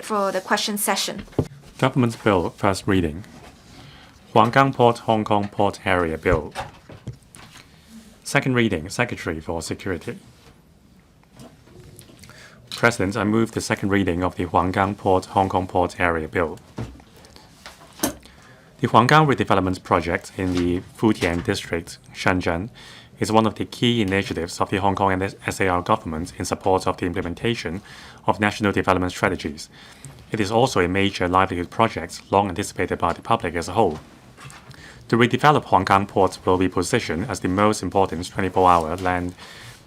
for the question session. Government Bill, first reading. Huanggang Port, Hong Kong Port Area Bill. Second reading, Secretary for Security. President, I move the second reading of the Huanggang Port, Hong Kong Port Area Bill. The Huanggang redevelopment project in the Futian district, Shenzhen, is one of the key initiatives of the Hong Kong and SAR government in support of the implementation of national development strategies. It is also a major livelihood project long anticipated by the public as a whole. The redeveloped Huanggang port will be positioned as the most important 24-hour land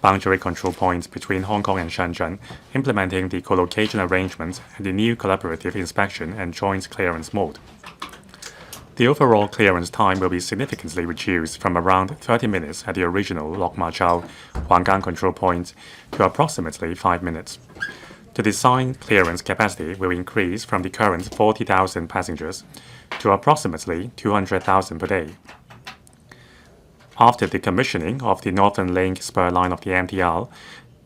boundary control point between Hong Kong and Shenzhen, implementing the co-location arrangement and the new collaborative inspection and joint clearance mode. The overall clearance time will be significantly reduced from around 30 minutes at the original Lok Ma Chau Huanggang control point to approximately 5 minutes. The design clearance capacity will increase from the current 40,000 passengers to approximately 200,000 per day. After the commissioning of the Northern Link spur line of the MTR,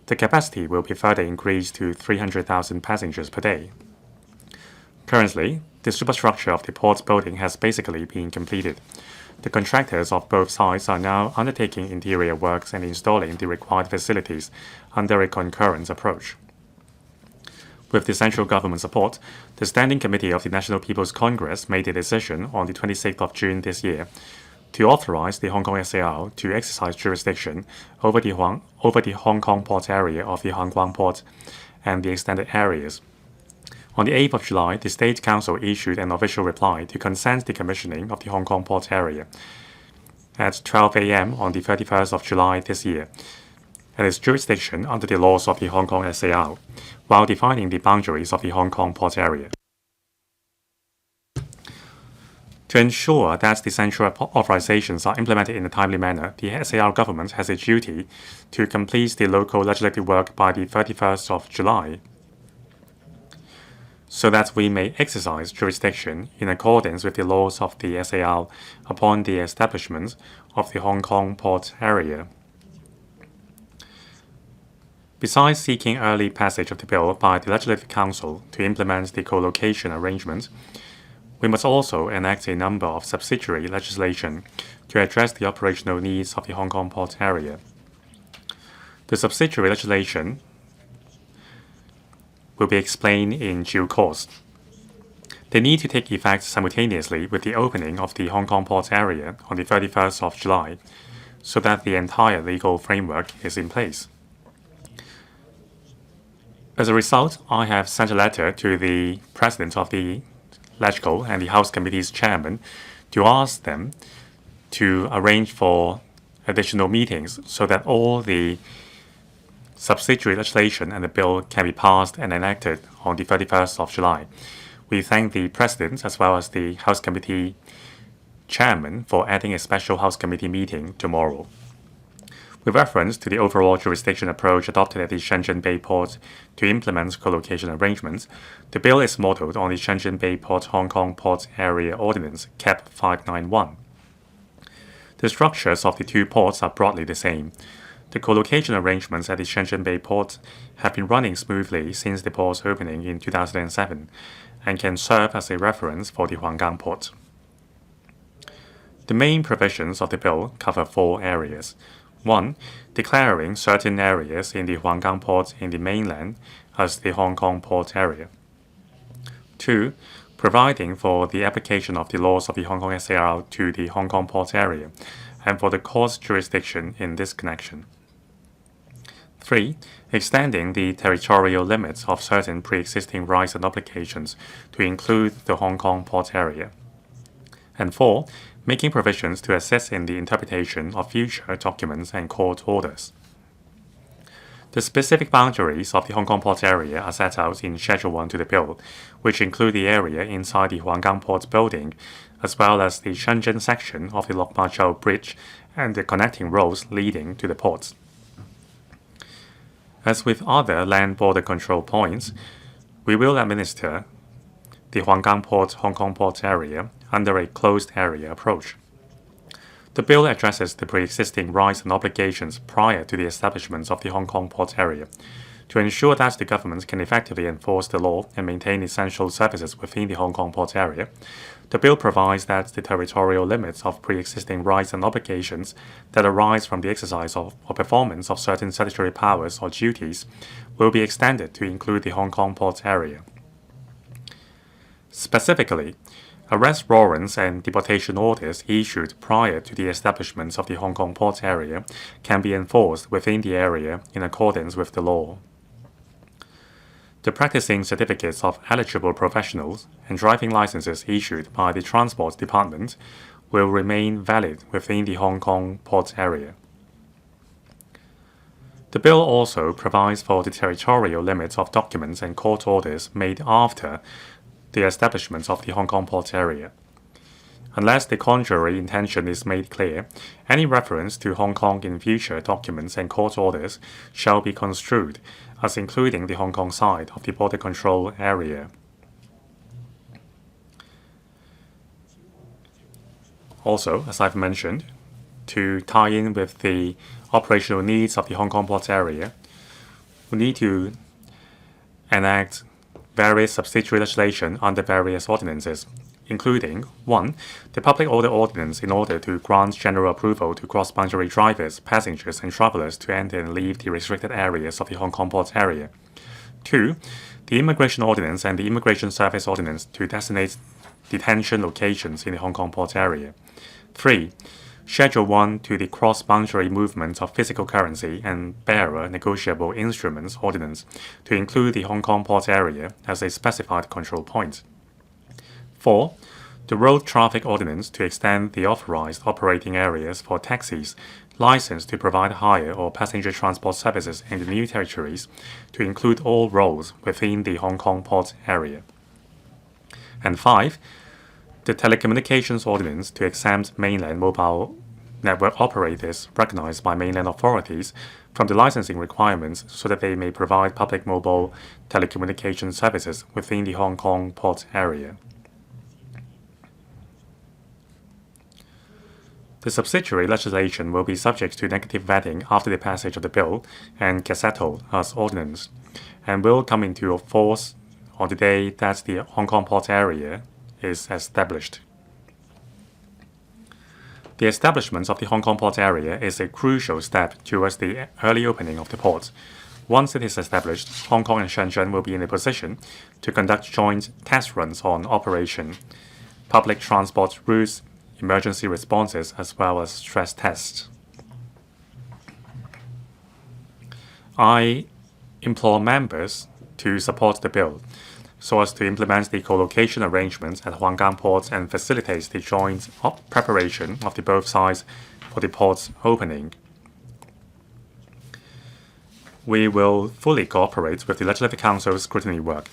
the capacity will be further increased to 300,000 passengers per day. Currently, the superstructure of the port's building has basically been completed. The contractors of both sides are now undertaking interior works and installing the required facilities under a concurrent approach. With the central government support, the Standing Committee of the National People's Congress made a decision on the 26th of June this year to authorize the Hong Kong SAR to exercise jurisdiction over the Hong Kong port area of the Huanggang port and the extended areas. On the 8th of July, the State Council issued an official reply to consent the commissioning of the Hong Kong port area at 12 a.m. on the 31st of July this year, and its jurisdiction under the laws of the Hong Kong SAR, while defining the boundaries of the Hong Kong port area. To ensure that the central authorizations are implemented in a timely manner, the SAR government has a duty to complete the local legislative work by the 31st of July, so that we may exercise jurisdiction in accordance with the laws of the SAR upon the establishment of the Hong Kong port area. Besides seeking early passage of the bill by the Legislative Council to implement the co-location arrangement, we must also enact a number of subsidiary legislation to address the operational needs of the Hong Kong port area. The subsidiary legislation will be explained in due course. They need to take effect simultaneously with the opening of the Hong Kong port area on the 31st of July, so that the entire legal framework is in place. As a result, I have sent a letter to the President of the Legical and the House Committee's chairman to ask them to arrange for additional meetings so that all the subsidiary legislation and the bill can be passed and enacted on the 31st of July. We thank the President as well as the House Committee Chairman for adding a special House Committee meeting tomorrow. With reference to the overall jurisdiction approach adopted at the Shenzhen Bay Port to implement co-location arrangements, the bill is modeled on the Shenzhen Bay Port Hong Kong Port Area Ordinance (CAP 591). The structures of the two ports are broadly the same. The co-location arrangements at the Shenzhen Bay Port have been running smoothly since the port's opening in 2007 and can serve as a reference for the Huanggang port. The main provisions of the bill cover 4 areas. 1. Declaring certain areas in the Huanggang port in the mainland as the Hong Kong port area. 2. Providing for the application of the laws of the Hong Kong SAR to the Hong Kong port area and for the court's jurisdiction in this connection. 3. Extending the territorial limits of certain pre-existing rights and obligations to include the Hong Kong port area. And 4. Making provisions to assist in the interpretation of future documents and court orders. The specific boundaries of the Hong Kong port area are set out in Schedule 1 to the bill, which include the area inside the Huanggang port building, as well as the Shenzhen section of the Lok Ma Chau Bridge and the connecting roads leading to the ports. As with other land border control points, we will administer the Huanggang Port Hong Kong port area under a closed area approach. The bill addresses the pre-existing rights and obligations prior to the establishment of the Hong Kong port area, To ensure that the government can effectively enforce the law and maintain essential services within the Hong Kong port area, the bill provides that the territorial limits of pre-existing rights and obligations that arise from the exercise of or performance of certain statutory powers or duties will be extended to include the Hong Kong port area. Specifically, arrest warrants and deportation orders issued prior to the establishment of the Hong Kong port area can be enforced within the area in accordance with the law. The practicing certificates of eligible professionals and driving licenses issued by the Transport Department will remain valid within the Hong Kong port area. The bill also provides for the territorial limits of documents and court orders made after the establishment of the Hong Kong port area. Unless the contrary intention is made clear, any reference to Hong Kong in future documents and court orders shall be construed as including the Hong Kong side of the border control area. Also, as I've mentioned, to tie in with the operational needs of the Hong Kong port area, we need to enact various subsidiary legislation under various ordinances, including 1. The Public Order Ordinance in order to grant general approval to cross-boundary drivers, passengers, and travelers to enter and leave the restricted areas of the Hong Kong port area. 2. The Immigration Ordinance and the Immigration Service Ordinance to designate detention locations in the Hong Kong port area. 3. Schedule 1 to the Cross-Boundary Movement of Physical Currency and Bearer Negotiable Instruments Ordinance to include the Hong Kong port area as a specified control point. 4. The Road Traffic Ordinance to extend the authorized operating areas for taxis licensed to provide hire or passenger transport services in the new territories to include all roads within the Hong Kong port area. And 5. The Telecommunications Ordinance to exempt mainland mobile network operators recognized by mainland authorities from the licensing requirements so that they may provide public mobile telecommunication services within the Hong Kong port area. The subsidiary legislation will be subject to negative vetting after the passage of the bill and gazetted as ordinance, and will come into force on the day that the Hong Kong port area is established. The establishment of the Hong Kong port area is a crucial step towards the early opening of the port. Once it is established, Hong Kong and Shenzhen will be in a position to conduct joint test runs on operation, public transport routes, emergency responses, as well as stress tests. I implore members to support the bill so as to implement the co-location arrangements at Huanggang port and facilitate the joint preparation of the both sides for the port's opening. We will fully cooperate with the Legislative Council's scrutiny work.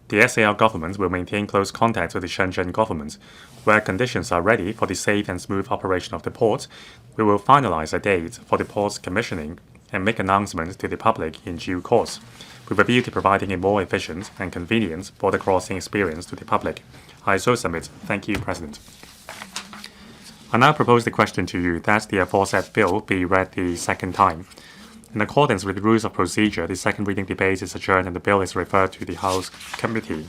The SAR government will maintain close contact with the Shenzhen government. Where conditions are ready for the safe and smooth operation of the port, we will finalize a date for the port's commissioning and make announcements to the public in due course, with a view to providing a more efficient and convenient border crossing experience to the public. I so submit. Thank you, President. I now propose the question to you that the aforesaid bill be read the second time. In accordance with the rules of procedure, the second reading debate is adjourned and the bill is referred to the House Committee.